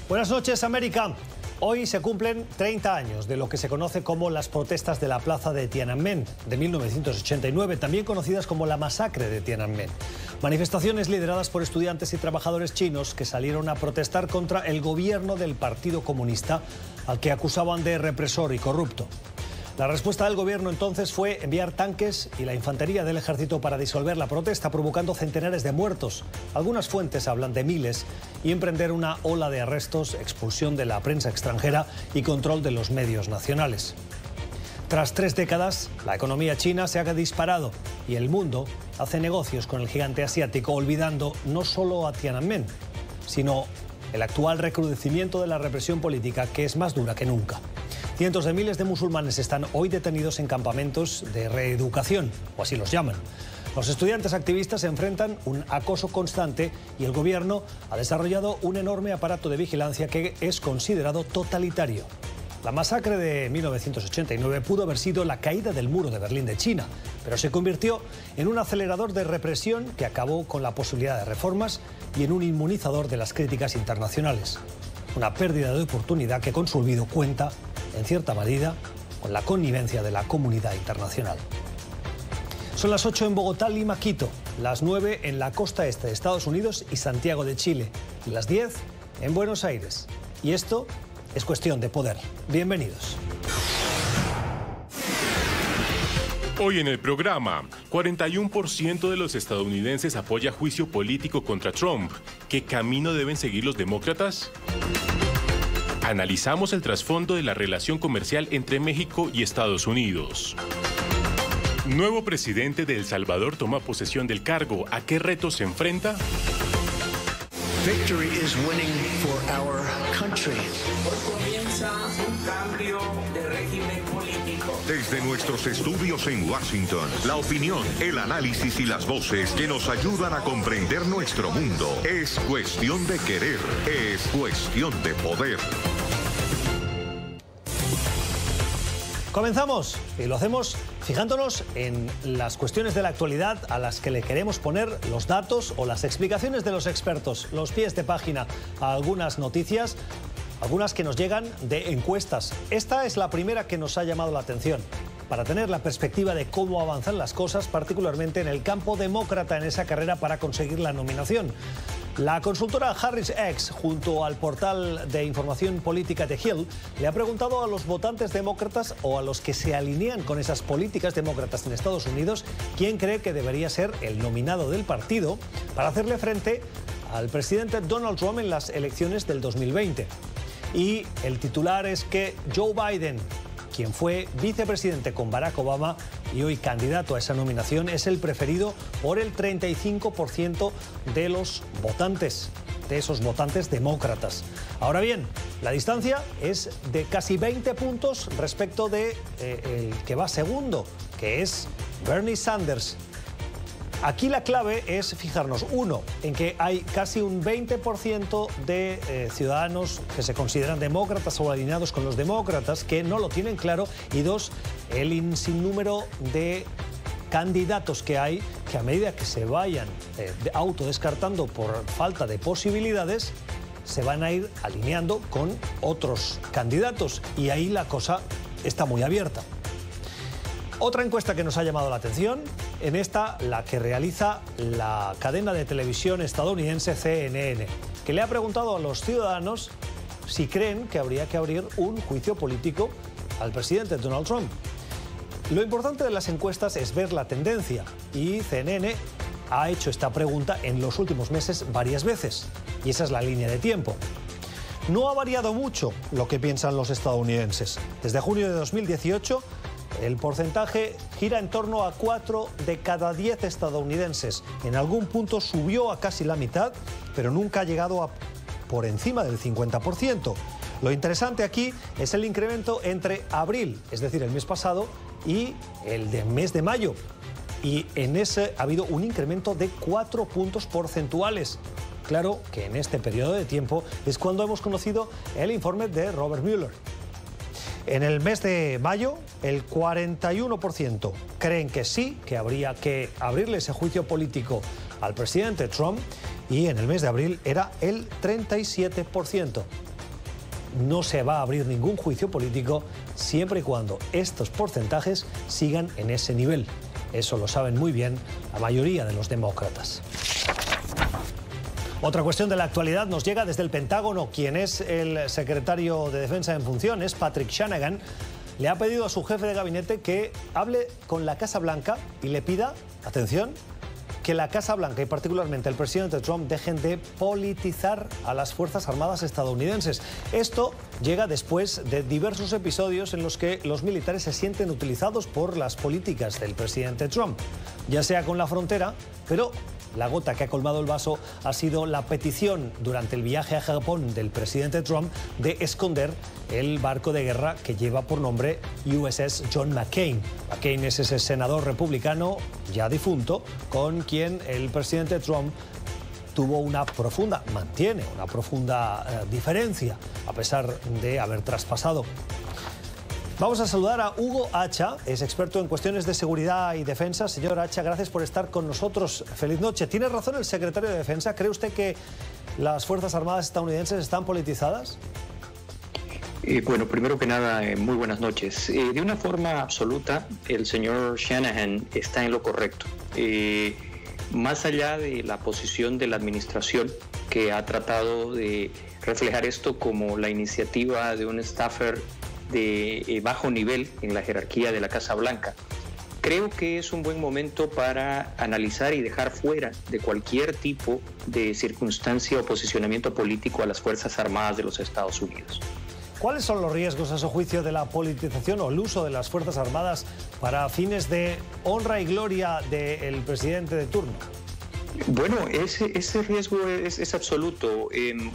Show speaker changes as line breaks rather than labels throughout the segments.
Buenas noches, América. Hoy se cumplen 30 años de lo que se conoce como las protestas de la plaza de Tiananmen de 1989, también conocidas como la masacre de Tiananmen. Manifestaciones lideradas por estudiantes y trabajadores chinos que salieron a protestar contra el gobierno del Partido Comunista, al que acusaban de represor y corrupto. La respuesta del gobierno entonces fue enviar tanques y la infantería del ejército para disolver la protesta, provocando centenares de muertos. Algunas fuentes hablan de miles, y emprender una ola de arrestos, expulsión de la prensa extranjera y control de los medios nacionales. Tras 3 décadas, la economía china se ha disparado y el mundo hace negocios con el gigante asiático, olvidando no solo a Tiananmen, sino el actual recrudecimiento de la represión política, que es más dura que nunca. Cientos de miles de musulmanes están hoy detenidos en campamentos de reeducación, o así los llaman. Los estudiantes activistas enfrentan un acoso constante y el gobierno ha desarrollado un enorme aparato de vigilancia que es considerado totalitario. La masacre de 1989 pudo haber sido la caída del muro de Berlín de China, pero se convirtió en un acelerador de represión que acabó con la posibilidad de reformas y en un inmunizador de las críticas internacionales. Una pérdida de oportunidad que con su olvido cuenta, en cierta medida, con la connivencia de la comunidad internacional. Son las 8 en Bogotá, Lima, Quito, las 9 en la costa este de Estados Unidos y Santiago de Chile, y las 10 en Buenos Aires. Y esto es Cuestión de Poder. Bienvenidos.
Hoy en el programa, 41% de los estadounidenses apoya juicio político contra Trump. ¿Qué camino deben seguir los demócratas? Analizamos el trasfondo de la relación comercial entre México y Estados Unidos. Nuevo presidente de El Salvador toma posesión del cargo. ¿A qué retos se enfrenta?
Victory is winning for our country.
Hoy comienza un cambio de régimen político.
Desde nuestros estudios en Washington, la opinión, el análisis y las voces que nos ayudan a comprender nuestro mundo. Es cuestión de querer, es cuestión de poder.
Comenzamos y lo hacemos fijándonos en las cuestiones de la actualidad a las que le queremos poner los datos o las explicaciones de los expertos, los pies de página a algunas noticias, algunas que nos llegan de encuestas. Esta es la primera que nos ha llamado la atención, para tener la perspectiva de cómo avanzan las cosas, particularmente en el campo demócrata en esa carrera para conseguir la nominación. La consultora HarrisX, junto al portal de información política The Hill, le ha preguntado a los votantes demócratas o a los que se alinean con esas políticas demócratas en Estados Unidos quién cree que debería ser el nominado del partido para hacerle frente al presidente Donald Trump en las elecciones del 2020. Y el titular es que Joe Biden, quien fue vicepresidente con Barack Obama y hoy candidato a esa nominación, es el preferido por el 35% de los votantes, de esos votantes demócratas. Ahora bien, la distancia es de casi 20 puntos respecto de el que va segundo, que es Bernie Sanders. Aquí la clave es fijarnos, uno, en que hay casi un 20% de ciudadanos que se consideran demócratas o alineados con los demócratas que no lo tienen claro, y dos, el sinnúmero de candidatos que hay que a medida que se vayan autodescartando por falta de posibilidades, se van a ir alineando con otros candidatos y ahí la cosa está muy abierta. Otra encuesta que nos ha llamado la atención, en esta la que realiza la cadena de televisión estadounidense CNN, que le ha preguntado a los ciudadanos si creen que habría que abrir un juicio político al presidente Donald Trump. Lo importante de las encuestas es ver la tendencia, y CNN ha hecho esta pregunta en los últimos meses varias veces, y esa es la línea de tiempo. No ha variado mucho lo que piensan los estadounidenses. Desde junio de 2018, el porcentaje gira en torno a 4 de cada 10 estadounidenses. En algún punto subió a casi la mitad, pero nunca ha llegado a por encima del 50%. Lo interesante aquí es el incremento entre abril, es decir, el mes pasado, y el mes de mayo. Y en ese ha habido un incremento de 4 puntos porcentuales. Claro que en este periodo de tiempo es cuando hemos conocido el informe de Robert Mueller. En el mes de mayo, el 41% creen que sí, que habría que abrirle ese juicio político al presidente Trump, y en el mes de abril era el 37%. no se va a abrir ningún juicio político siempre y cuando estos porcentajes sigan en ese nivel. Eso lo saben muy bien la mayoría de los demócratas. Otra cuestión de la actualidad nos llega desde el Pentágono. Quien es el secretario de Defensa en funciones, Patrick Shanahan, le ha pedido a su jefe de gabinete que hable con la Casa Blanca y le pida, atención, que la Casa Blanca y particularmente el presidente Trump dejen de politizar a las Fuerzas Armadas estadounidenses. Esto llega después de diversos episodios en los que los militares se sienten utilizados por las políticas del presidente Trump, ya sea con la frontera, pero la gota que ha colmado el vaso ha sido la petición durante el viaje a Japón del presidente Trump de esconder el barco de guerra que lleva por nombre USS John McCain. McCain es ese senador republicano ya difunto con quien el presidente Trump mantiene una profunda diferencia a pesar de haber traspasado. Vamos a saludar a Hugo Hacha, es experto en cuestiones de seguridad y defensa. Señor Hacha, gracias por estar con nosotros. Feliz noche. ¿Tiene razón el secretario de Defensa? ¿Cree usted que las Fuerzas Armadas estadounidenses están politizadas?
Bueno, primero que nada, muy buenas noches. De una forma absoluta, el señor Shanahan está en lo correcto. Más allá de la posición de la administración, que ha tratado de reflejar esto como la iniciativa de un staffer de bajo nivel en la jerarquía de la Casa Blanca, creo que es un buen momento para analizar y dejar fuera de cualquier tipo de circunstancia o posicionamiento político a las Fuerzas Armadas de los Estados Unidos.
¿Cuáles son los riesgos, a su juicio, de la politización o el uso de las Fuerzas Armadas para fines de honra y gloria del presidente de turno?
Bueno, ese riesgo es absoluto.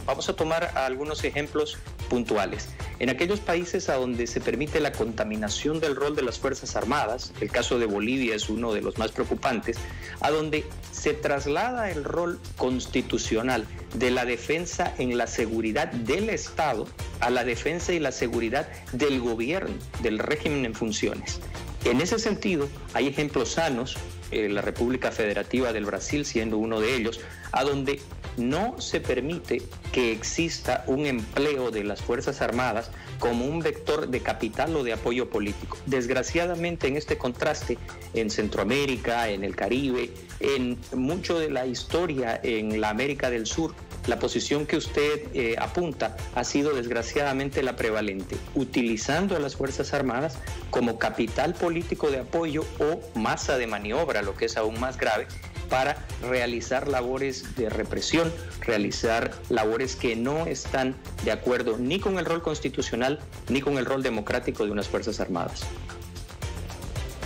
Vamos a tomar algunos ejemplos puntuales. En aquellos países a donde se permite la contaminación del rol de las Fuerzas Armadas, el caso de Bolivia es uno de los más preocupantes, a donde se traslada el rol constitucional de la defensa en la seguridad del Estado a la defensa y la seguridad del gobierno, del régimen en funciones. En ese sentido, hay ejemplos sanos, la República Federativa del Brasil siendo uno de ellos, a donde no se permite que exista un empleo de las Fuerzas Armadas como un vector de capital o de apoyo político. Desgraciadamente, en este contraste, en Centroamérica, en el Caribe, en mucho de la historia en la América del Sur, la posición que usted apunta ha sido desgraciadamente la prevalente, utilizando a las Fuerzas Armadas como capital político de apoyo o masa de maniobra, lo que es aún más grave, para realizar labores de represión, realizar labores que no están de acuerdo ni con el rol constitucional ni con el rol democrático de unas Fuerzas Armadas.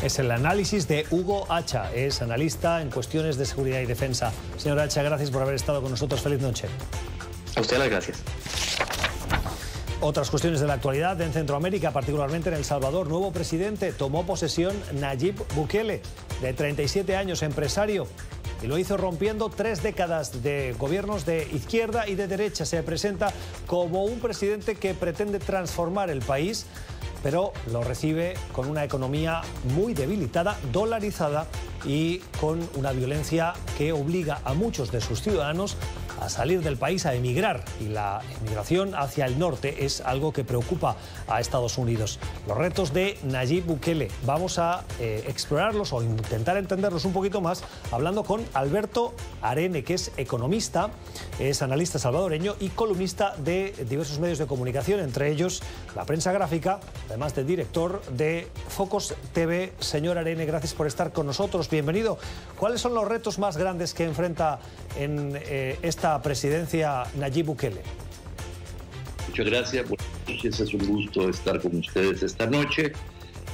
Es el análisis de Hugo Hacha, es analista en cuestiones de seguridad y defensa. Señor Hacha, gracias por haber estado con nosotros. Feliz noche.
A usted las gracias.
Otras cuestiones de la actualidad en Centroamérica, particularmente en El Salvador. Nuevo presidente, tomó posesión Nayib Bukele, de 37 años, empresario, y lo hizo rompiendo 3 décadas de gobiernos de izquierda y de derecha. Se presenta como un presidente que pretende transformar el país, pero lo recibe con una economía muy debilitada, dolarizada y con una violencia que obliga a muchos de sus ciudadanos a salir del país, a emigrar, y la emigración hacia el norte es algo que preocupa a Estados Unidos. Los retos de Nayib Bukele, vamos a explorarlos o intentar entenderlos un poquito más hablando con Alberto Arene, que es economista, es analista salvadoreño y columnista de diversos medios de comunicación, entre ellos la prensa gráfica, además de director de Focus TV. Señor Arene, gracias por estar con nosotros, bienvenido. ¿Cuáles son los retos más grandes que enfrenta en esta presidencia Nayib Bukele?
Muchas gracias, es un gusto estar con ustedes esta noche.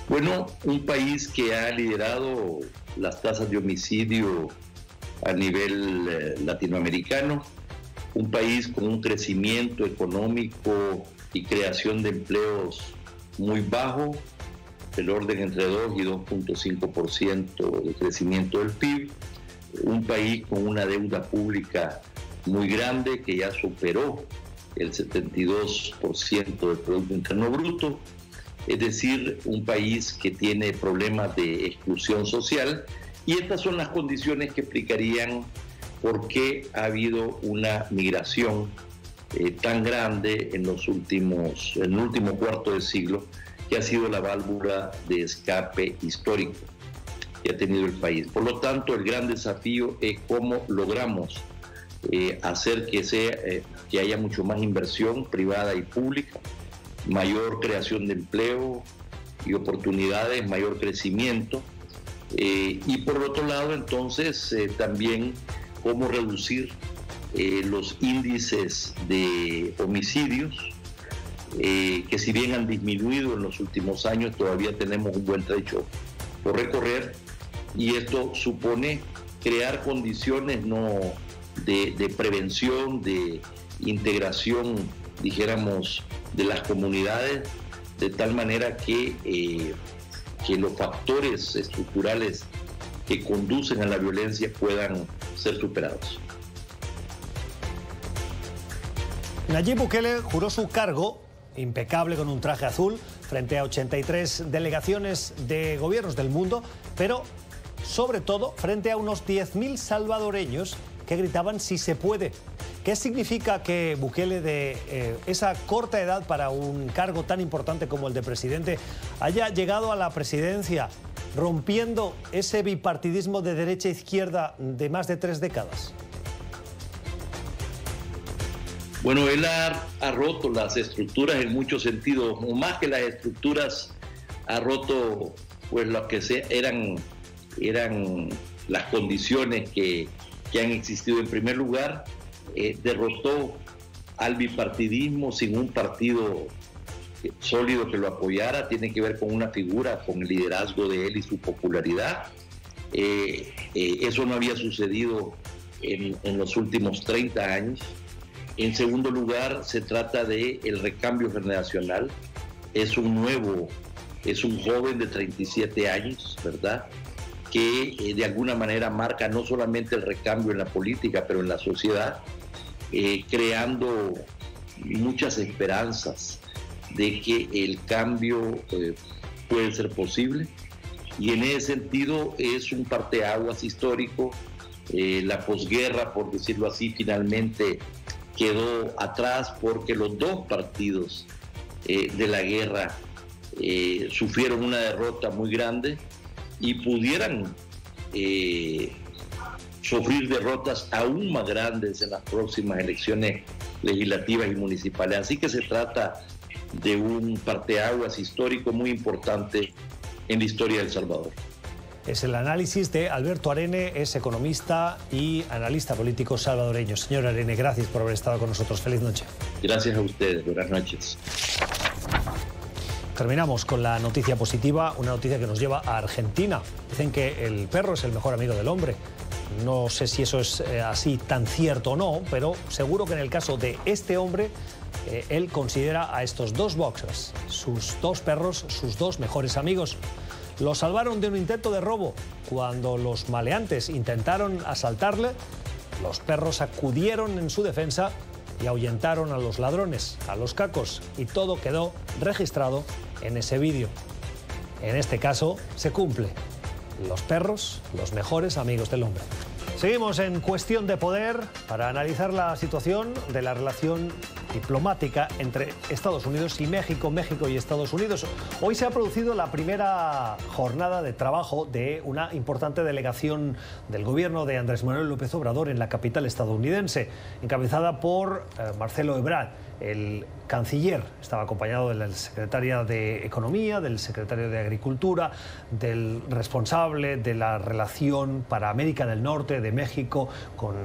Bueno, un país que ha liderado las tasas de homicidio a nivel latinoamericano, un país con un crecimiento económico y creación de empleos muy bajo, del orden entre 2 y 2.5% de crecimiento del PIB, un país con una deuda pública muy grande que ya superó el 72% del Producto Interno Bruto, es decir, un país que tiene problemas de exclusión social, y estas son las condiciones que explicarían por qué ha habido una migración tan grande en el último cuarto de siglo, que ha sido la válvula de escape histórico que ha tenido el país. Por lo tanto, el gran desafío es cómo logramos hacer que haya mucho más inversión privada y pública, mayor creación de empleo y oportunidades, mayor crecimiento, y por otro lado, entonces, también cómo reducir los índices de homicidios, que si bien han disminuido en los últimos años, todavía tenemos un buen trecho por recorrer, y esto supone crear condiciones de prevención, de integración, dijéramos, de las comunidades, de tal manera que los factores estructurales que conducen a la violencia puedan ser superados.
Nayib Bukele juró su cargo, impecable con un traje azul, frente a 83 delegaciones de gobiernos del mundo, pero sobre todo frente a unos 10.000 salvadoreños que gritaban "sí se puede". ¿Qué significa que Bukele, de esa corta edad para un cargo tan importante como el de presidente, haya llegado a la presidencia rompiendo ese bipartidismo de derecha e izquierda de más de 3 décadas?
Bueno, él ha roto las estructuras en muchos sentidos, o más que las estructuras, ha roto pues lo que eran las condiciones que han existido. En primer lugar, derrotó al bipartidismo sin un partido sólido que lo apoyara. Tiene que ver con una figura, con el liderazgo de él y su popularidad. Eso no había sucedido en los últimos 30 años. En segundo lugar, se trata del recambio generacional. Es un joven de 37 años, ¿verdad?, que de alguna manera marca no solamente el recambio en la política, pero en la sociedad, creando muchas esperanzas de que el cambio puede ser posible. Y en ese sentido es un parteaguas histórico. La posguerra, por decirlo así, finalmente quedó atrás porque los dos partidos de la guerra sufrieron una derrota muy grande y pudieran sufrir derrotas aún más grandes en las próximas elecciones legislativas y municipales. Así que se trata de un parteaguas histórico muy importante en la historia de El Salvador.
Es el análisis de Alberto Arene, es economista y analista político salvadoreño. Señor Arene, gracias por haber estado con nosotros. Feliz noche.
Gracias a ustedes. Buenas noches.
Terminamos con la noticia positiva, una noticia que nos lleva a Argentina. Dicen que el perro es el mejor amigo del hombre. No sé si eso es así tan cierto o no, pero seguro que en el caso de este hombre, él considera a estos dos boxers, sus dos perros, sus dos mejores amigos. Lo salvaron de un intento de robo. Cuando los maleantes intentaron asaltarle, los perros acudieron en su defensa y ahuyentaron a los ladrones, a los cacos, y todo quedó registrado en ese vídeo. En este caso se cumple. Los perros, los mejores amigos del hombre. Seguimos en Cuestión de Poder para analizar la situación de la relación diplomática entre Estados Unidos y México, México y Estados Unidos. Hoy se ha producido la primera jornada de trabajo de una importante delegación del gobierno de Andrés Manuel López Obrador en la capital estadounidense, encabezada por Marcelo Ebrard, el canciller. Estaba acompañado de la secretaria de Economía, del secretario de Agricultura, del responsable de la relación para América del Norte de México con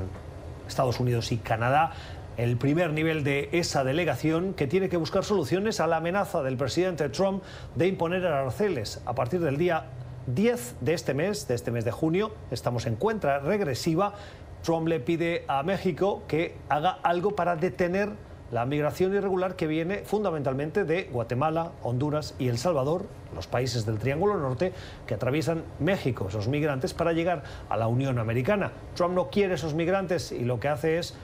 Estados Unidos y Canadá. El primer nivel de esa delegación, que tiene que buscar soluciones a la amenaza del presidente Trump de imponer aranceles a partir del día 10 de este mes de junio. Estamos en cuenta regresiva. Trump le pide a México que haga algo para detener la migración irregular que viene fundamentalmente de Guatemala, Honduras y El Salvador, los países del Triángulo Norte que atraviesan México, esos migrantes, para llegar a la Unión Americana. Trump no quiere esos migrantes y lo que hace es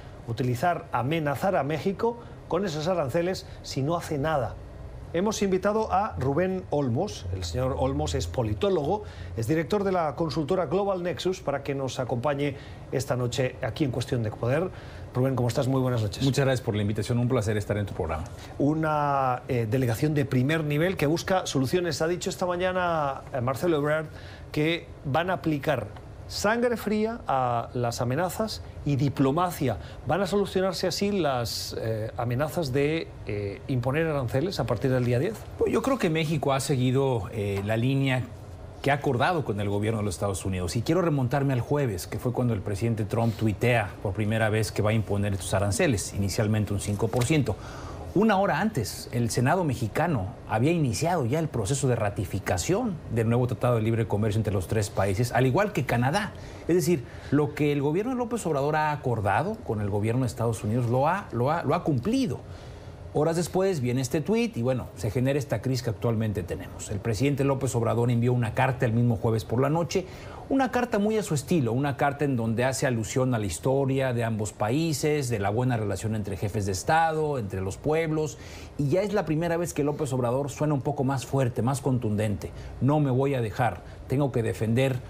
amenazar a México con esos aranceles si no hace nada. hemos invitado a Rubén Olmos. El señor Olmos es politólogo, es director de la consultora Global Nexus, para que nos acompañe esta noche aquí en Cuestión de Poder. Rubén, ¿cómo estás? Muy buenas noches.
Muchas gracias por la invitación, un placer estar en tu programa.
Una delegación de primer nivel que busca soluciones. Ha dicho esta mañana Marcelo Ebrard que van a aplicar sangre fría a las amenazas y diplomacia. ¿Van a solucionarse así las amenazas de imponer aranceles a partir del día 10?
Pues yo creo que México ha seguido la línea que ha acordado con el gobierno de los Estados Unidos. Y quiero remontarme al jueves, que fue cuando el presidente Trump tuitea por primera vez que va a imponer estos aranceles, inicialmente un 5%. Una hora antes, el Senado mexicano había iniciado ya el proceso de ratificación del nuevo Tratado de Libre Comercio entre los tres países, al igual que Canadá. Es decir, lo que el gobierno de López Obrador ha acordado con el gobierno de Estados Unidos lo ha cumplido. Horas después viene este tuit y bueno, se genera esta crisis que actualmente tenemos. El presidente López Obrador envió una carta el mismo jueves por la noche, una carta muy a su estilo, una carta en donde hace alusión a la historia de ambos países, de la buena relación entre jefes de Estado, entre los pueblos, y ya es la primera vez que López Obrador suena un poco más fuerte, más contundente. No me voy a dejar, tengo que defender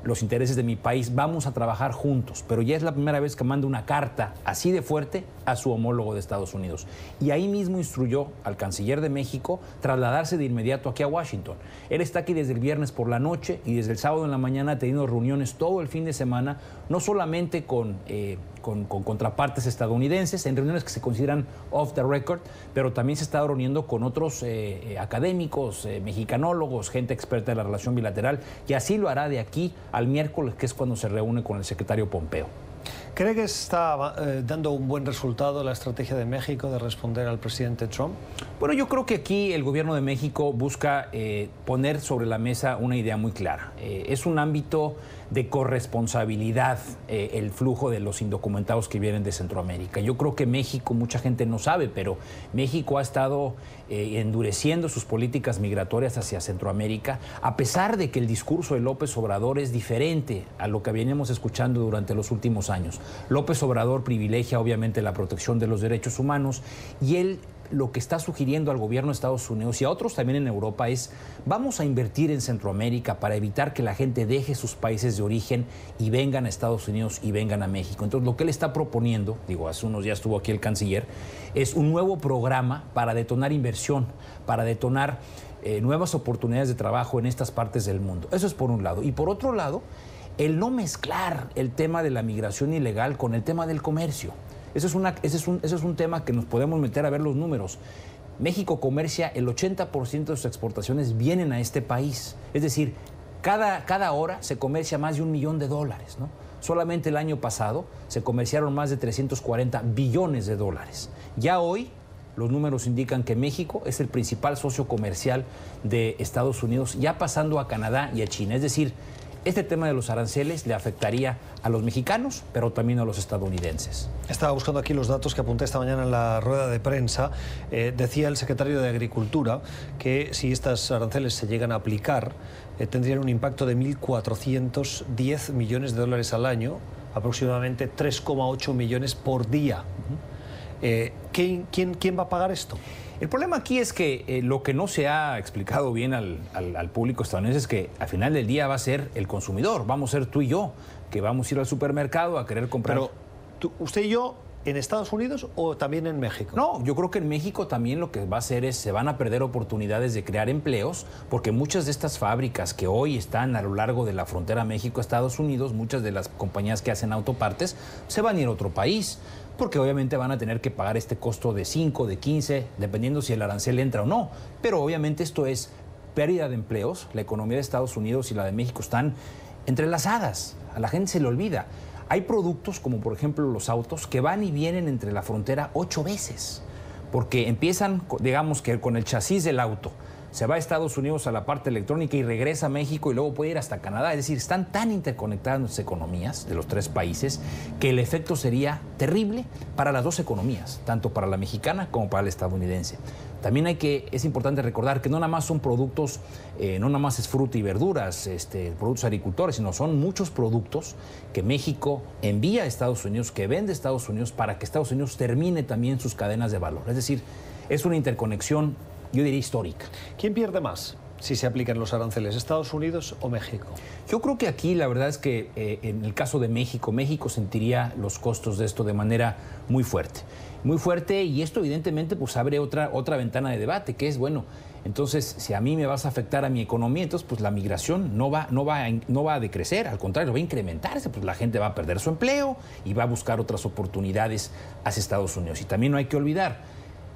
los intereses de mi país, vamos a trabajar juntos, pero ya es la primera vez que manda una carta así de fuerte a su homólogo de Estados Unidos. Y ahí mismo instruyó al canciller de México trasladarse de inmediato aquí a Washington. Él está aquí desde el viernes por la noche y desde el sábado en la mañana ha tenido reuniones todo el fin de semana, no solamente con contrapartes estadounidenses, en reuniones que se consideran off the record, pero también se está reuniendo con otros académicos, mexicanólogos, gente experta en la relación bilateral, y así lo hará de aquí al miércoles, que es cuando se reúne con el secretario Pompeo.
¿Cree que está dando un buen resultado la estrategia de México de responder al presidente Trump?
Bueno, yo creo que aquí el gobierno de México busca poner sobre la mesa una idea muy clara. Es un ámbito de corresponsabilidad el flujo de los indocumentados que vienen de Centroamérica. Yo creo que México, mucha gente no sabe, pero México ha estado endureciendo sus políticas migratorias hacia Centroamérica, a pesar de que el discurso de López Obrador es diferente a lo que veníamos escuchando durante los últimos años. López Obrador privilegia obviamente la protección de los derechos humanos y él lo que está sugiriendo al gobierno de Estados Unidos y a otros también en Europa es: vamos a invertir en Centroamérica para evitar que la gente deje sus países de origen y vengan a Estados Unidos y vengan a México. Entonces lo que él está proponiendo, hace unos días estuvo aquí el canciller, es un nuevo programa para detonar inversión, para detonar nuevas oportunidades de trabajo en estas partes del mundo. Eso es por un lado. Y por otro lado, el no mezclar el tema de la migración ilegal con el tema del comercio. Ese es un tema que nos podemos meter a ver los números. México comercia, el 80% de sus exportaciones vienen a este país. Es decir, cada hora se comercia más de $1 millón, ¿no? Solamente el año pasado se comerciaron más de 340 billones de dólares. Ya hoy los números indican que México es el principal socio comercial de Estados Unidos, ya pasando a Canadá y a China. Es decir, este tema de los aranceles le afectaría a los mexicanos, pero también a los estadounidenses.
Estaba buscando aquí los datos que apunté esta mañana en la rueda de prensa. Decía el secretario de Agricultura que si estos aranceles se llegan a aplicar, tendrían un impacto de 1.410 millones de dólares al año, aproximadamente 3,8 millones por día. ¿Quién va a pagar esto?
El problema aquí es que lo que no se ha explicado bien al público estadounidense es que al final del día va a ser el consumidor, vamos a ser tú y yo, que vamos a ir al supermercado a querer comprar.
Pero usted y yo, ¿en Estados Unidos o también en México?
No, yo creo que en México también lo que va a hacer es, se van a perder oportunidades de crear empleos, porque muchas de estas fábricas que hoy están a lo largo de la frontera México-Estados Unidos, muchas de las compañías que hacen autopartes, se van a ir a otro país, porque obviamente van a tener que pagar este costo de 5, de 15, dependiendo si el arancel entra o no. Pero obviamente esto es pérdida de empleos. La economía de Estados Unidos y la de México están entrelazadas. A la gente se le olvida. Hay productos, como por ejemplo los autos, que van y vienen entre la frontera 8 veces. Porque empiezan, digamos que con el chasis del auto, se va a Estados Unidos a la parte electrónica y regresa a México y luego puede ir hasta Canadá. Es decir, están tan interconectadas nuestras economías de los tres países que el efecto sería terrible para las dos economías, tanto para la mexicana como para la estadounidense. También es importante recordar que no nada más son productos, no nada más es fruta y verduras, productos agricultores, sino son muchos productos que México envía a Estados Unidos, que vende a Estados Unidos para que Estados Unidos termine también sus cadenas de valor. Es decir, es una interconexión yo diría histórica.
¿Quién pierde más si se aplican los aranceles, Estados Unidos o México?
Yo creo que aquí la verdad es que en el caso de México, México sentiría los costos de esto de manera muy fuerte. Muy fuerte, y esto evidentemente pues abre otra ventana de debate, que es, bueno, entonces si a mí me vas a afectar a mi economía, entonces pues la migración no va a decrecer, al contrario, va a incrementarse, pues la gente va a perder su empleo y va a buscar otras oportunidades hacia Estados Unidos. Y también no hay que olvidar,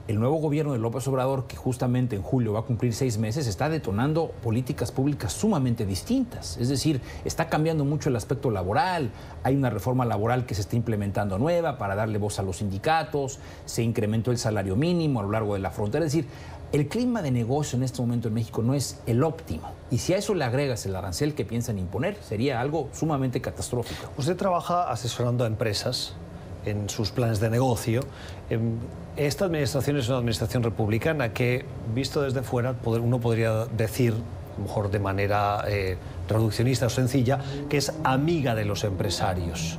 el nuevo gobierno de López Obrador, que justamente en julio va a cumplir 6 meses, está detonando políticas públicas sumamente distintas. Es decir, está cambiando mucho el aspecto laboral, hay una reforma laboral que se está implementando nueva para darle voz a los sindicatos, se incrementó el salario mínimo a lo largo de la frontera. Es decir, el clima de negocio en este momento en México no es el óptimo. Y si a eso le agregas el arancel que piensan imponer, sería algo sumamente catastrófico.
Usted trabaja asesorando a empresas en sus planes de negocio. Esta administración es una administración republicana que, visto desde fuera, uno podría decir, a lo mejor de manera reduccionista o sencilla, que es amiga de los empresarios.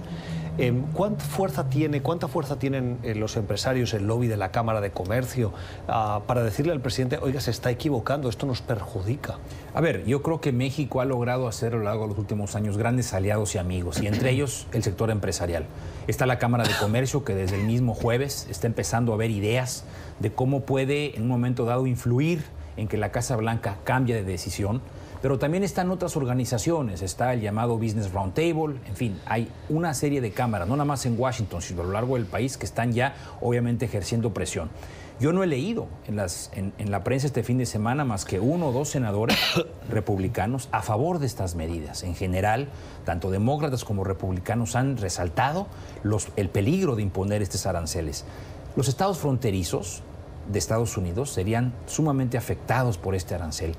¿Cuánta fuerza tienen los empresarios, el lobby de la Cámara de Comercio, para decirle al presidente, oiga, se está equivocando, esto nos perjudica?
A ver, yo creo que México ha logrado hacer a lo largo de los últimos años grandes aliados y amigos, y entre ellos el sector empresarial. Está la Cámara de Comercio, que desde el mismo jueves está empezando a ver ideas de cómo puede en un momento dado influir en que la Casa Blanca cambie de decisión. Pero también están otras organizaciones, está el llamado Business Roundtable, en fin, hay una serie de cámaras, no nada más en Washington, sino a lo largo del país, que están ya obviamente ejerciendo presión. Yo no he leído en la prensa este fin de semana más que 1 o 2 senadores republicanos a favor de estas medidas. En general, tanto demócratas como republicanos han resaltado el peligro de imponer estos aranceles. Los estados fronterizos de Estados Unidos serían sumamente afectados por este arancel.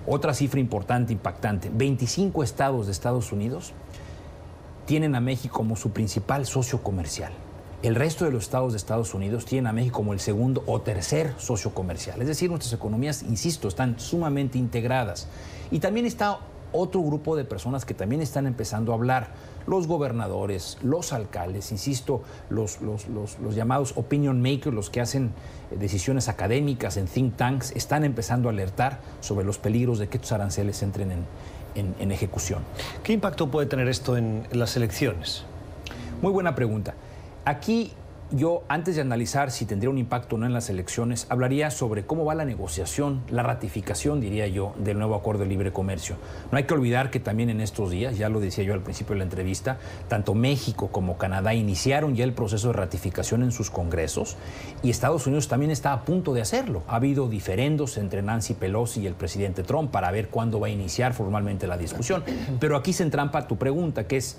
Otra cifra importante, impactante, 25 estados de Estados Unidos tienen a México como su principal socio comercial. El resto de los estados de Estados Unidos tienen a México como el segundo o tercer socio comercial. Es decir, nuestras economías, insisto, están sumamente integradas. Y también está otro grupo de personas que también están empezando a hablar. Los gobernadores, los alcaldes, insisto, los llamados opinion makers, los que hacen decisiones académicas en think tanks, están empezando a alertar sobre los peligros de que estos aranceles entren en ejecución.
¿Qué impacto puede tener esto en las elecciones?
Muy buena pregunta. Aquí yo, antes de analizar si tendría un impacto o no en las elecciones, hablaría sobre cómo va la negociación, la ratificación, diría yo, del nuevo acuerdo de libre comercio. No hay que olvidar que también en estos días, ya lo decía yo al principio de la entrevista, tanto México como Canadá iniciaron ya el proceso de ratificación en sus congresos, y Estados Unidos también está a punto de hacerlo. Ha habido diferendos entre Nancy Pelosi y el presidente Trump para ver cuándo va a iniciar formalmente la discusión. Pero aquí se entrampa tu pregunta, que es: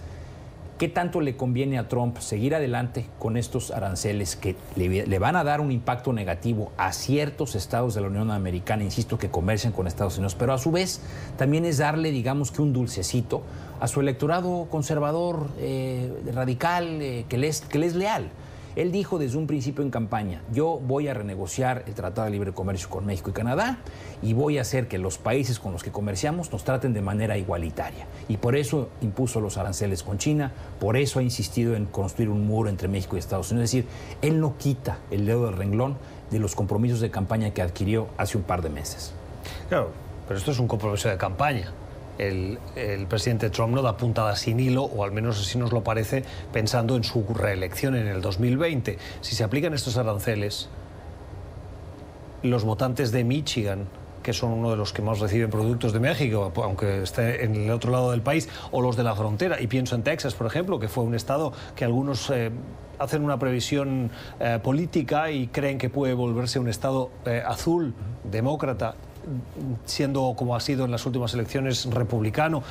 ¿qué tanto le conviene a Trump seguir adelante con estos aranceles que le van a dar un impacto negativo a ciertos estados de la Unión Americana, insisto, que comercian con Estados Unidos, pero a su vez también es darle, digamos que un dulcecito a su electorado conservador, radical, que le es leal? Él dijo desde un principio en campaña: yo voy a renegociar el Tratado de Libre Comercio con México y Canadá y voy a hacer que los países con los que comerciamos nos traten de manera igualitaria. Y por eso impuso los aranceles con China, por eso ha insistido en construir un muro entre México y Estados Unidos. Es decir, él no quita el dedo del renglón de los compromisos de campaña que adquirió hace un par de meses.
Claro, pero esto es un compromiso de campaña. El presidente Trump no da puntada sin hilo, o al menos así nos lo parece, pensando en su reelección en el 2020. Si se aplican estos aranceles, los votantes de Michigan, que son uno de los que más reciben productos de México, aunque esté en el otro lado del país, o los de la frontera, y pienso en Texas, por ejemplo, que fue un estado que algunos hacen una previsión política y creen que puede volverse un estado azul, demócrata, siendo, como ha sido en las últimas elecciones, republicano,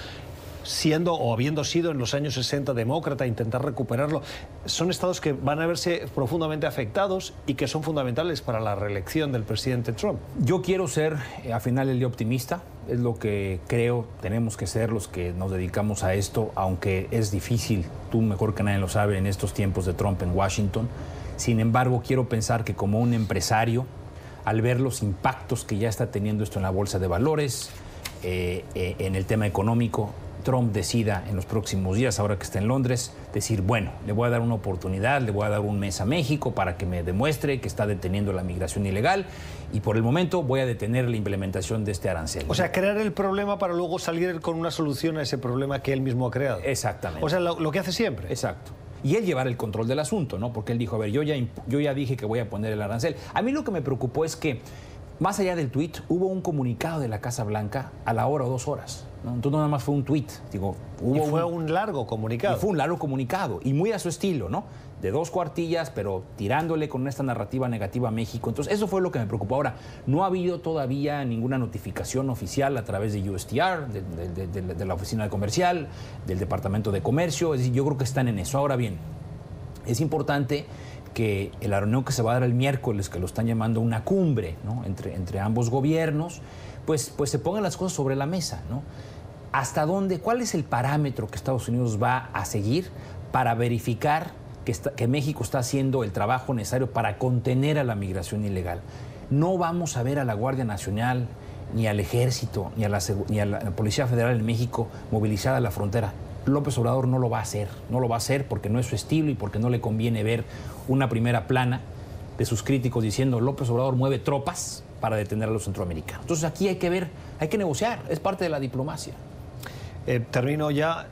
siendo o habiendo sido en los años 60 demócrata, intentar recuperarlo. Son estados que van a verse profundamente afectados y que son fundamentales para la reelección del presidente Trump.
Yo quiero ser, al final, el día optimista. Es lo que creo tenemos que ser los que nos dedicamos a esto, aunque es difícil, tú mejor que nadie lo sabe, en estos tiempos de Trump en Washington. Sin embargo, quiero pensar que como un empresario, al ver los impactos que ya está teniendo esto en la bolsa de valores, en el tema económico, Trump decida en los próximos días, ahora que está en Londres, decir, bueno, le voy a dar una oportunidad, le voy a dar un mes a México para que me demuestre que está deteniendo la migración ilegal y por el momento voy a detener la implementación de este arancel.
O sea, crear el problema para luego salir con una solución a ese problema que él mismo ha creado.
Exactamente.
O sea, lo que hace siempre.
Exacto. Y él llevar el control del asunto, ¿no? Porque él dijo, a ver, yo ya dije que voy a poner el arancel. A mí lo que me preocupó es que, más allá del tuit, hubo un comunicado de la Casa Blanca a la hora o 2 horas, ¿no? Entonces no nada más fue un tuit. Digo,
fue un largo comunicado.
Y fue un largo comunicado, y muy a su estilo, ¿no? De 2 cuartillas, pero tirándole con esta narrativa negativa a México. Entonces eso fue lo que me preocupó. Ahora, no ha habido todavía ninguna notificación oficial a través de USTR, de la Oficina Comercial, del Departamento de Comercio. Es decir, yo creo que están en eso. Ahora bien, es importante que la reunión que se va a dar el miércoles, que lo están llamando una cumbre, ¿no? entre ambos gobiernos, pues se pongan las cosas sobre la mesa, ¿no? ¿Hasta dónde? ¿Cuál es el parámetro que Estados Unidos va a seguir para verificar que México está haciendo el trabajo necesario para contener a la migración ilegal? No vamos a ver a la Guardia Nacional, ni al Ejército, ni a la Policía Federal en México movilizada a la frontera. López Obrador no lo va a hacer porque no es su estilo y porque no le conviene ver una primera plana de sus críticos diciendo López Obrador mueve tropas para detener a los centroamericanos. Entonces aquí hay que negociar, es parte de la diplomacia.
Termino ya.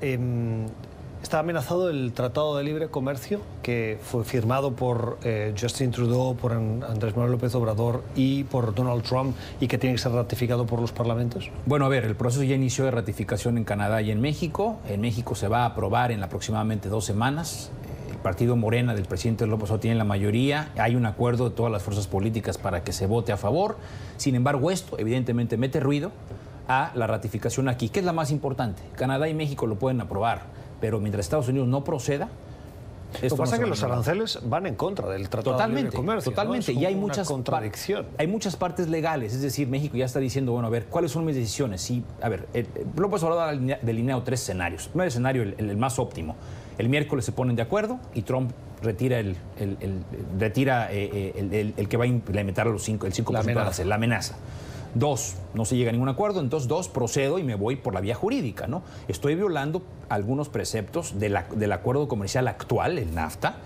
Está amenazado el Tratado de Libre Comercio que fue firmado por Justin Trudeau, por Andrés Manuel López Obrador y por Donald Trump y que tiene que ser ratificado por los parlamentos.
Bueno, a ver, el proceso ya inició de ratificación en Canadá y en México. En México se va a aprobar en aproximadamente 2 semanas. El partido Morena del presidente López Obrador tiene la mayoría. Hay un acuerdo de todas las fuerzas políticas para que se vote a favor. Sin embargo, esto evidentemente mete ruido a la ratificación aquí, que es la más importante. Canadá y México lo pueden aprobar, pero mientras Estados Unidos no proceda...
Lo que pasa es que los aranceles van en contra del Tratado de Libre Comercio.
Totalmente,
¿no?
y hay
muchas contradicciones.
Hay muchas partes legales, es decir, México ya está diciendo, bueno, a ver, ¿cuáles son mis decisiones? Sí, a ver, López Obrador ha delineado 3 escenarios. El primer escenario, el más óptimo. El miércoles se ponen de acuerdo y Trump retira el que va a implementar el 5% de arancel, la amenaza. 2, no se llega a ningún acuerdo, entonces 2, procedo y me voy por la vía jurídica, ¿no? Estoy violando algunos preceptos del acuerdo comercial actual, el NAFTA,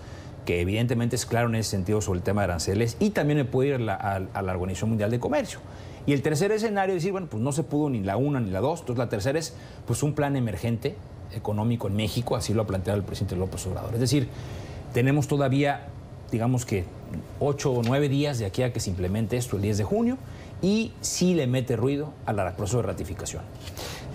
que evidentemente es claro en ese sentido sobre el tema de aranceles, y también me puedo ir a la Organización Mundial de Comercio. Y el tercer escenario es decir, bueno, pues no se pudo ni la una ni la dos, entonces la tercera es pues un plan emergente económico en México, así lo ha planteado el presidente López Obrador. Es decir, tenemos todavía, digamos que 8 o 9 días de aquí a que se implemente esto el 10 de junio, y sí le mete ruido al proceso de ratificación.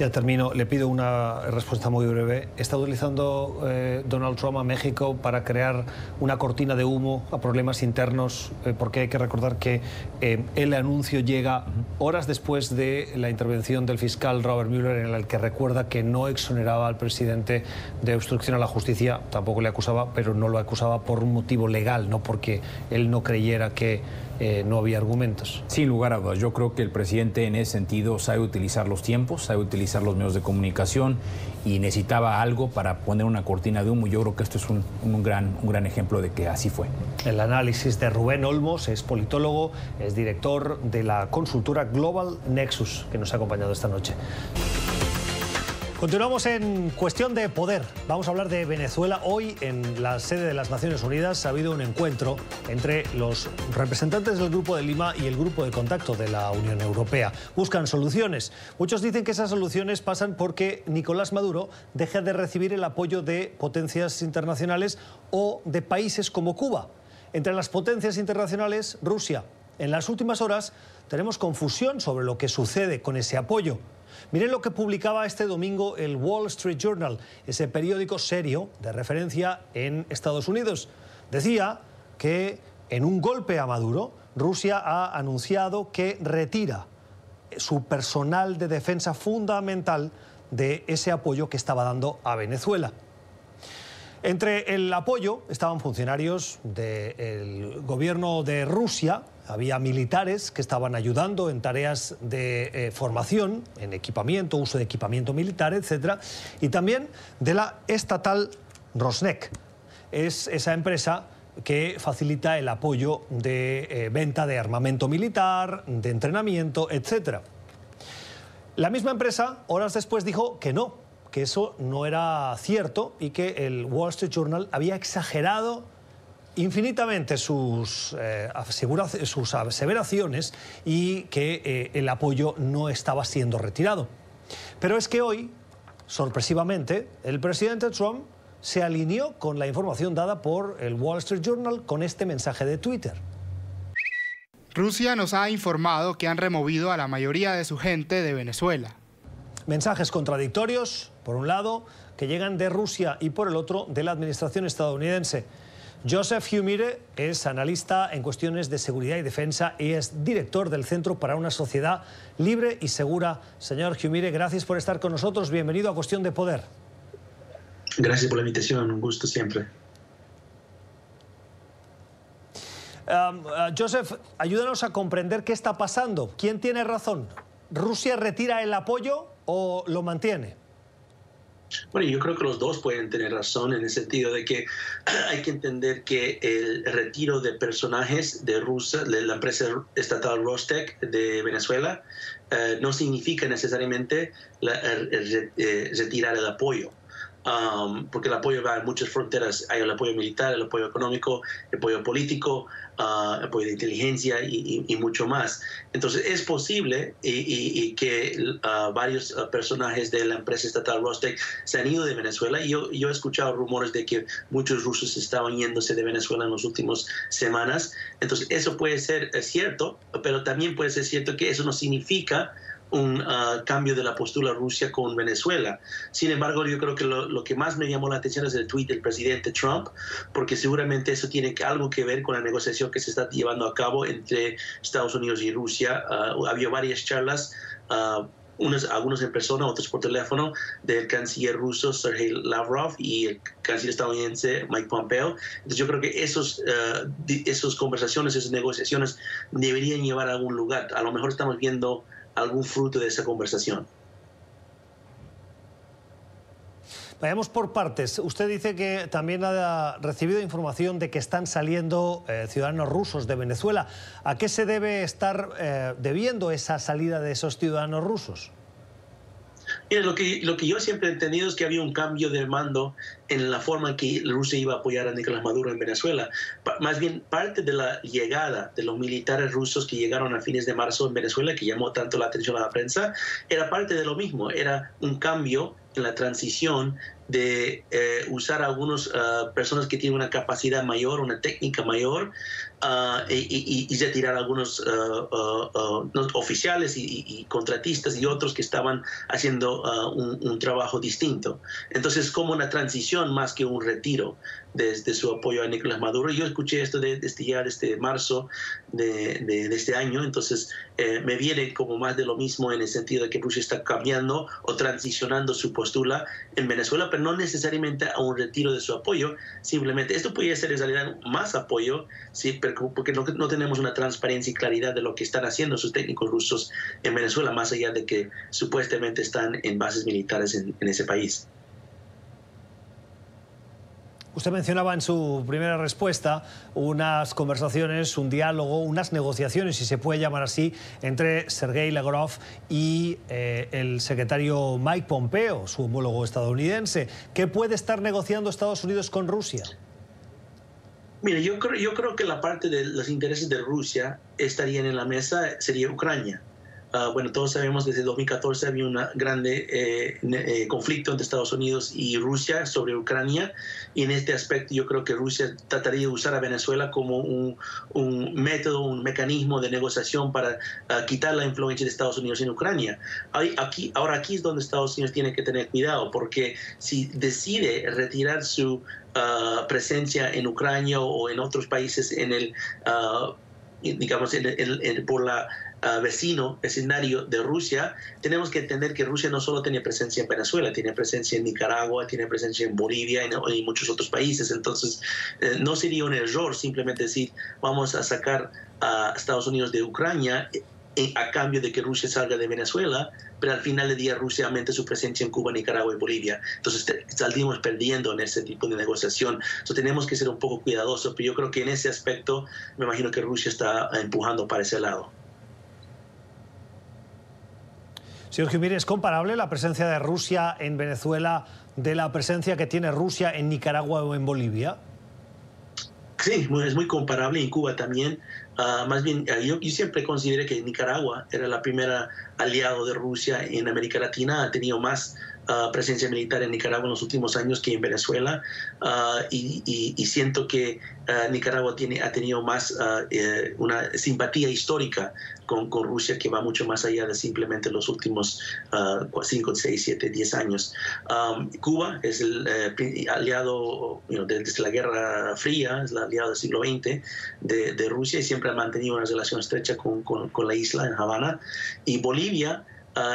Ya termino, le pido una respuesta muy breve. ¿Está utilizando Donald Trump a México para crear una cortina de humo a problemas internos? Porque hay que recordar que el anuncio llega horas después de la intervención del fiscal Robert Mueller, en el que recuerda que no exoneraba al presidente de obstrucción a la justicia, tampoco le acusaba, pero no lo acusaba por un motivo legal, no porque él no creyera que no había argumentos.
Sin lugar a dudas, yo creo que el presidente en ese sentido sabe utilizar los tiempos, sabe utilizar los medios de comunicación y necesitaba algo para poner una cortina de humo. Yo creo que esto es un gran ejemplo de que así fue.
El análisis de Rubén Olmos, es politólogo, es director de la consultora Global Nexus, que nos ha acompañado esta noche. Continuamos en Cuestión de Poder. Vamos a hablar de Venezuela. Hoy, en la sede de las Naciones Unidas, ha habido un encuentro entre los representantes del Grupo de Lima y el Grupo de Contacto de la Unión Europea. Buscan soluciones. Muchos dicen que esas soluciones pasan porque Nicolás Maduro deje de recibir el apoyo de potencias internacionales o de países como Cuba. Entre las potencias internacionales, Rusia. En las últimas horas tenemos confusión sobre lo que sucede con ese apoyo. Miren lo que publicaba este domingo el Wall Street Journal, ese periódico serio de referencia en Estados Unidos. Decía que en un golpe a Maduro, Rusia ha anunciado que retira su personal de defensa fundamental de ese apoyo que estaba dando a Venezuela. Entre el apoyo estaban funcionarios del gobierno de Rusia, había militares que estaban ayudando en tareas de formación, en equipamiento, uso de equipamiento militar, etc. Y también de la estatal Rosneft. Es esa empresa que facilita el apoyo de venta de armamento militar, de entrenamiento, etc. La misma empresa, horas después, dijo que no, que eso no era cierto y que el Wall Street Journal había exagerado infinitamente sus aseveraciones y que el apoyo no estaba siendo retirado. Pero es que hoy, sorpresivamente, el presidente Trump se alineó con la información dada por el Wall Street Journal con este mensaje de Twitter.
Rusia nos ha informado que han removido a la mayoría de su gente de Venezuela.
Mensajes contradictorios, por un lado, que llegan de Rusia y por el otro de la administración estadounidense. Joseph Humire es analista en cuestiones de seguridad y defensa y es director del Centro para una Sociedad Libre y Segura. Señor Humire, gracias por estar con nosotros. Bienvenido a Cuestión de Poder.
Gracias por la invitación, un gusto siempre.
Joseph, ayúdanos a comprender qué está pasando. ¿Quién tiene razón? ¿Rusia retira el apoyo o lo mantiene?
Bueno, yo creo que los dos pueden tener razón en el sentido de que hay que entender que el retiro de personajes de Rusia, de la empresa estatal Rostec de Venezuela, no significa necesariamente retirar el apoyo. Porque el apoyo va a muchas fronteras. Hay el apoyo militar, el apoyo económico, el apoyo político, el apoyo de inteligencia y mucho más. Entonces es posible que varios personajes de la empresa estatal Rostec se han ido de Venezuela. Yo he escuchado rumores de que muchos rusos estaban yéndose de Venezuela en las últimas semanas. Entonces eso puede ser cierto, pero también puede ser cierto que eso no significa un cambio de la postura Rusia con Venezuela. Sin embargo, yo creo que lo que más me llamó la atención es el tuit del presidente Trump, porque seguramente eso tiene algo que ver con la negociación que se está llevando a cabo entre Estados Unidos y Rusia. Había varias charlas, algunos en persona, otros por teléfono, del canciller ruso Sergei Lavrov y el canciller estadounidense Mike Pompeo. Entonces yo creo que esas conversaciones, esas negociaciones deberían llevar a algún lugar. A lo mejor estamos viendo algún fruto de esa conversación.
Vayamos por partes. Usted dice que también ha recibido información de que están saliendo ciudadanos rusos de Venezuela. ¿A qué se debe estar debiendo esa salida de esos ciudadanos rusos?
Mira, lo que yo siempre he entendido es que había un cambio de mando en la forma en que Rusia iba a apoyar a Nicolás Maduro en Venezuela. Más bien, parte de la llegada de los militares rusos que llegaron a fines de marzo en Venezuela, que llamó tanto la atención a la prensa, era parte de lo mismo. Era un cambio en la transición de usar a algunas personas que tienen una capacidad mayor, una técnica mayor, y retirar a algunos oficiales y contratistas y otros que estaban haciendo un trabajo distinto. Entonces, como una transición más que un retiro desde su apoyo a Nicolás Maduro. Yo escuché esto desde marzo de este año, entonces me viene como más de lo mismo en el sentido de que Rusia está cambiando o transicionando su postura en Venezuela, pero no necesariamente a un retiro de su apoyo. Simplemente esto podría ser en realidad más apoyo, sí, pero porque no tenemos una transparencia y claridad de lo que están haciendo sus técnicos rusos en Venezuela, más allá de que supuestamente están en bases militares en ese país.
Usted mencionaba en su primera respuesta unas conversaciones, un diálogo, unas negociaciones, si se puede llamar así, entre Sergei Lavrov y el secretario Mike Pompeo, su homólogo estadounidense. ¿Qué puede estar negociando Estados Unidos con Rusia?
Mira, yo creo que la parte de los intereses de Rusia estarían en la mesa, sería Ucrania. Bueno, todos sabemos desde 2014 había un grande conflicto entre Estados Unidos y Rusia sobre Ucrania, y en este aspecto yo creo que Rusia trataría de usar a Venezuela como un método, un mecanismo de negociación para quitar la influencia de Estados Unidos en Ucrania. Ahora aquí es donde Estados Unidos tiene que tener cuidado, porque si decide retirar su presencia en Ucrania o en otros países en el, digamos, por la vecindario de Rusia, tenemos que entender que Rusia no solo tiene presencia en Venezuela, tiene presencia en Nicaragua, tiene presencia en Bolivia y muchos otros países. Entonces, no sería un error simplemente decir vamos a sacar a Estados Unidos de Ucrania a cambio de que Rusia salga de Venezuela, pero al final del día Rusia aumente su presencia en Cuba, Nicaragua y Bolivia. Entonces salimos perdiendo en ese tipo de negociación. Entonces tenemos que ser un poco cuidadosos, pero yo creo que en ese aspecto me imagino que Rusia está empujando para ese lado.
Señor Jiménez, ¿es comparable la presencia de Rusia en Venezuela de la presencia que tiene Rusia en Nicaragua o en Bolivia?
Sí, es muy comparable, en Cuba también. Más bien, yo siempre consideré que Nicaragua era la primera aliado de Rusia en América Latina. Ha tenido más presencia militar en Nicaragua en los últimos años que en Venezuela, y siento que Nicaragua ha tenido más una simpatía histórica con Rusia que va mucho más allá de simplemente los últimos 5, 6, 7, 10 años. Cuba es el aliado desde la Guerra Fría, es el aliado del siglo XX de Rusia, y siempre ha mantenido una relación estrecha con la isla en Habana. Y Bolivia,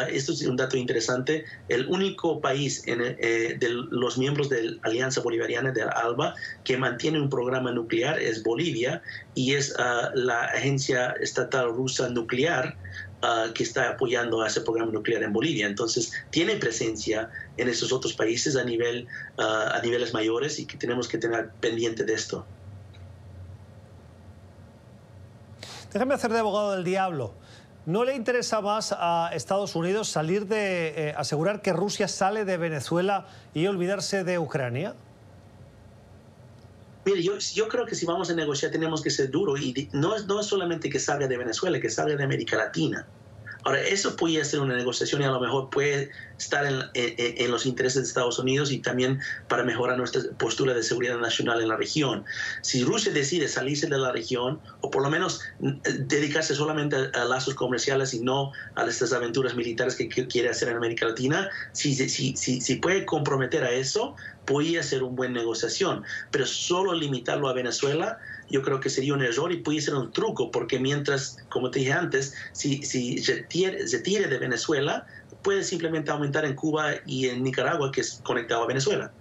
esto es un dato interesante, el único país de los miembros de la Alianza Bolivariana, de la ALBA, que mantiene un programa nuclear es Bolivia, y es la agencia estatal rusa nuclear que está apoyando a ese programa nuclear en Bolivia. Entonces tiene presencia en esos otros países a niveles mayores, y que tenemos que tener pendiente de esto.
Déjame hacer de abogado del diablo. ¿No le interesa más a Estados Unidos salir de asegurar que Rusia sale de Venezuela y olvidarse de Ucrania?
Mire, yo creo que si vamos a negociar tenemos que ser duros, y no es solamente que salga de Venezuela, que salga de América Latina. Ahora, eso puede ser una negociación y a lo mejor puede estar en los intereses de Estados Unidos, y también para mejorar nuestra postura de seguridad nacional en la región. Si Rusia decide salirse de la región, o por lo menos dedicarse solamente a lazos comerciales y no a estas aventuras militares que quiere hacer en América Latina, si puede comprometer a eso, podría ser una buena negociación. Pero solo limitarlo a Venezuela, yo creo que sería un error y puede ser un truco, porque mientras, como te dije antes, si se tire de Venezuela, puede simplemente aumentar en Cuba y en Nicaragua, que es conectado a Venezuela.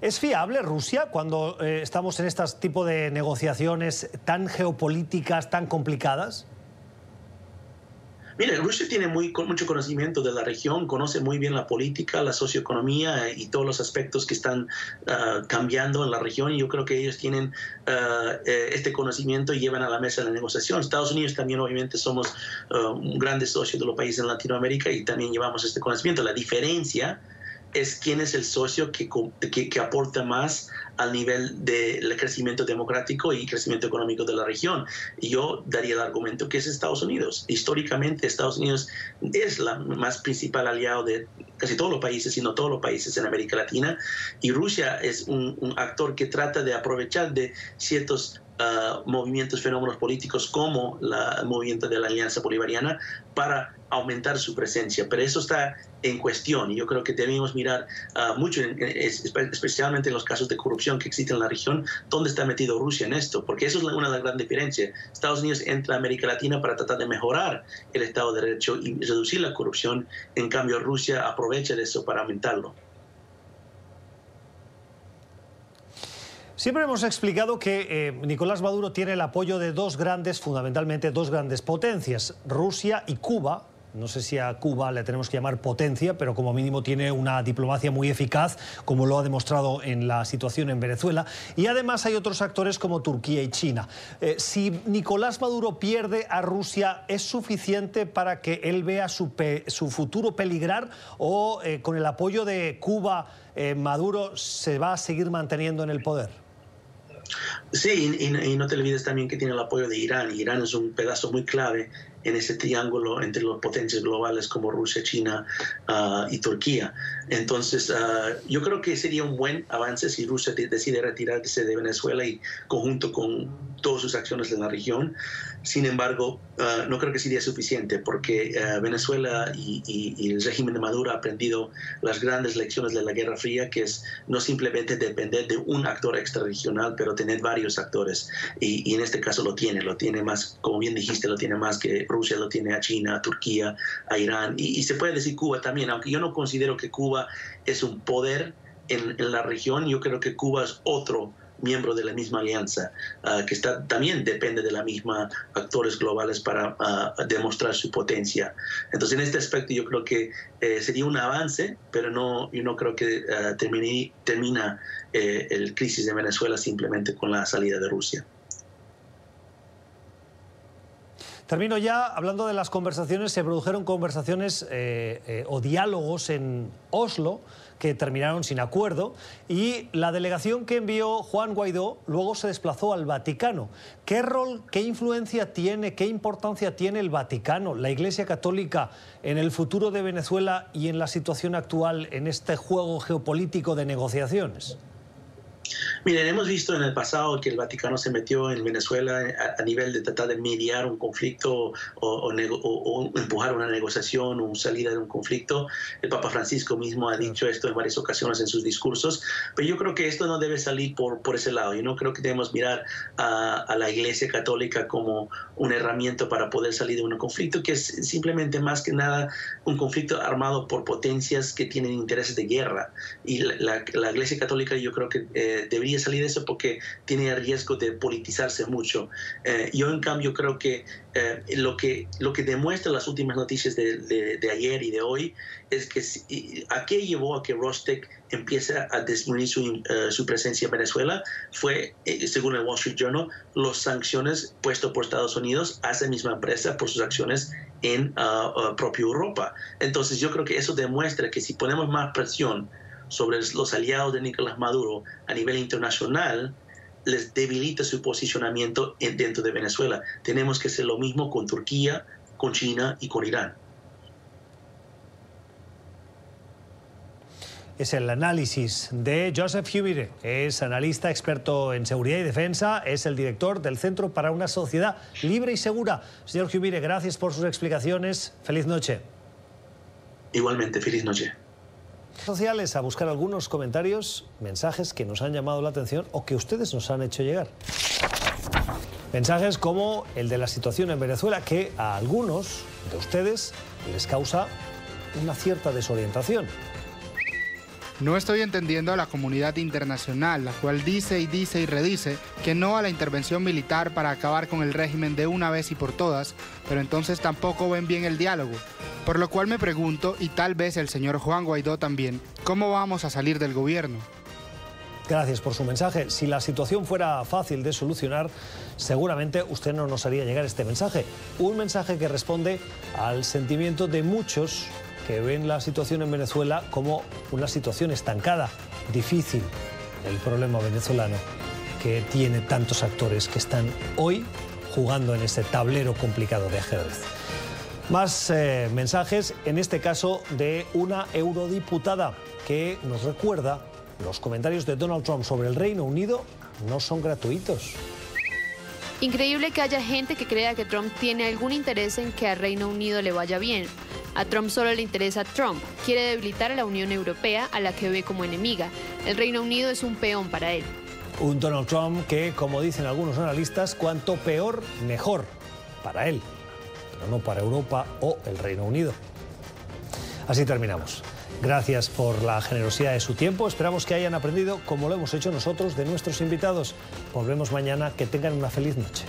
¿Es fiable Rusia cuando estamos en este tipo de negociaciones tan geopolíticas, tan complicadas?
Mire, Rusia tiene mucho conocimiento de la región, conoce muy bien la política, la socioeconomía y todos los aspectos que están cambiando en la región, y yo creo que ellos tienen este conocimiento y llevan a la mesa la negociación. Estados Unidos también, obviamente, somos un gran socio de los países en Latinoamérica y también llevamos este conocimiento. La diferencia es quién es el socio que aporta más al nivel del crecimiento democrático y crecimiento económico de la región. Y yo daría el argumento que es Estados Unidos. Históricamente, Estados Unidos es la más principal aliado de casi todos los países, sino todos los países en América Latina. Y Rusia es un actor que trata de aprovechar de ciertos movimientos, fenómenos políticos como el movimiento de la Alianza Bolivariana para aumentar su presencia. Pero eso está en cuestión, y yo creo que debemos mirar mucho, especialmente en los casos de corrupción que existen en la región, dónde está metido Rusia en esto, porque eso es una de las grandes diferencias. Estados Unidos entra a América Latina para tratar de mejorar el Estado de Derecho y reducir la corrupción. En cambio, Rusia aprovecha de eso para aumentarlo.
Siempre hemos explicado que Nicolás Maduro tiene el apoyo de fundamentalmente dos grandes potencias, Rusia y Cuba. No sé si a Cuba le tenemos que llamar potencia, pero como mínimo tiene una diplomacia muy eficaz, como lo ha demostrado en la situación en Venezuela. Y además hay otros actores como Turquía y China. Si Nicolás Maduro pierde a Rusia, ¿es suficiente para que él vea su futuro peligrar? ¿O con el apoyo de Cuba, Maduro se va a seguir manteniendo en el poder?
Sí, y no te olvides también que tiene el apoyo de Irán. Irán es un pedazo muy clave en ese triángulo entre las potencias globales como Rusia, China y Turquía. Entonces, yo creo que sería un buen avance si Rusia decide retirarse de Venezuela y conjunto con todas sus acciones en la región. Sin embargo, no creo que sería suficiente, porque Venezuela y el régimen de Maduro ha aprendido las grandes lecciones de la Guerra Fría, que es no simplemente depender de un actor extrarregional, pero tener varios actores. Y en este caso lo tiene más, como bien dijiste, lo tiene más que Rusia, lo tiene a China, a Turquía, a Irán, y se puede decir Cuba también, aunque yo no considero que Cuba es un poder en la región. Yo creo que Cuba es otro miembro de la misma alianza, que también depende de la misma actores globales para demostrar su potencia. Entonces, en este aspecto yo creo que sería un avance, pero yo no creo que termina el crisis de Venezuela simplemente con la salida de Rusia.
Termino ya hablando de las conversaciones. Se produjeron conversaciones o diálogos en Oslo que terminaron sin acuerdo, y la delegación que envió Juan Guaidó luego se desplazó al Vaticano. ¿Qué rol, qué influencia tiene, qué importancia tiene el Vaticano, la Iglesia Católica, en el futuro de Venezuela y en la situación actual en este juego geopolítico de negociaciones?
Miren, hemos visto en el pasado que el Vaticano se metió en Venezuela a nivel de tratar de mediar un conflicto o empujar una negociación o salida de un conflicto. El Papa Francisco mismo ha dicho esto en varias ocasiones en sus discursos, pero yo creo que esto no debe salir por ese lado. Yo no creo que debemos mirar a la Iglesia Católica como una herramienta para poder salir de un conflicto, que es simplemente más que nada un conflicto armado por potencias que tienen intereses de guerra. Y la Iglesia Católica, yo creo que debería salir de eso porque tiene el riesgo de politizarse mucho. Yo en cambio creo que lo que demuestran las últimas noticias de ayer y de hoy es que a qué llevó a que Rostec empiece a disminuir su presencia en Venezuela fue, según el Wall Street Journal, las sanciones puestas por Estados Unidos a esa misma empresa por sus acciones en propia Europa. Entonces yo creo que eso demuestra que si ponemos más presión sobre los aliados de Nicolás Maduro a nivel internacional, les debilita su posicionamiento dentro de Venezuela. Tenemos que hacer lo mismo con Turquía, con China y con Irán.
Es el análisis de Joseph Humire. Es analista experto en seguridad y defensa, es el director del Centro para una Sociedad Libre y Segura. Señor Humire, gracias por sus explicaciones. Feliz noche.
Igualmente, feliz noche.
Sociales a buscar algunos comentarios, mensajes que nos han llamado la atención o que ustedes nos han hecho llegar. Mensajes como el de la situación en Venezuela, que a algunos de ustedes les causa una cierta desorientación.
No estoy entendiendo a la comunidad internacional, la cual dice y dice y redice que no a la intervención militar para acabar con el régimen de una vez y por todas, pero entonces tampoco ven bien el diálogo. Por lo cual me pregunto, y tal vez el señor Juan Guaidó también, ¿cómo vamos a salir del gobierno?
Gracias por su mensaje. Si la situación fuera fácil de solucionar, seguramente usted no nos haría llegar este mensaje. Un mensaje que responde al sentimiento de muchos que ven la situación en Venezuela como una situación estancada, difícil, el problema venezolano, que tiene tantos actores que están hoy jugando en ese tablero complicado de ajedrez. Más mensajes, en este caso de una eurodiputada que nos recuerda: los comentarios de Donald Trump sobre el Reino Unido no son gratuitos.
Increíble que haya gente que crea que Trump tiene algún interés en que al Reino Unido le vaya bien. A Trump solo le interesa Trump. Quiere debilitar a la Unión Europea, a la que ve como enemiga. El Reino Unido es un peón para él.
Un Donald Trump que, como dicen algunos analistas, cuanto peor, mejor para él, pero no para Europa o el Reino Unido. Así terminamos. Gracias por la generosidad de su tiempo. Esperamos que hayan aprendido, como lo hemos hecho nosotros, de nuestros invitados. Volvemos mañana. Que tengan una feliz noche.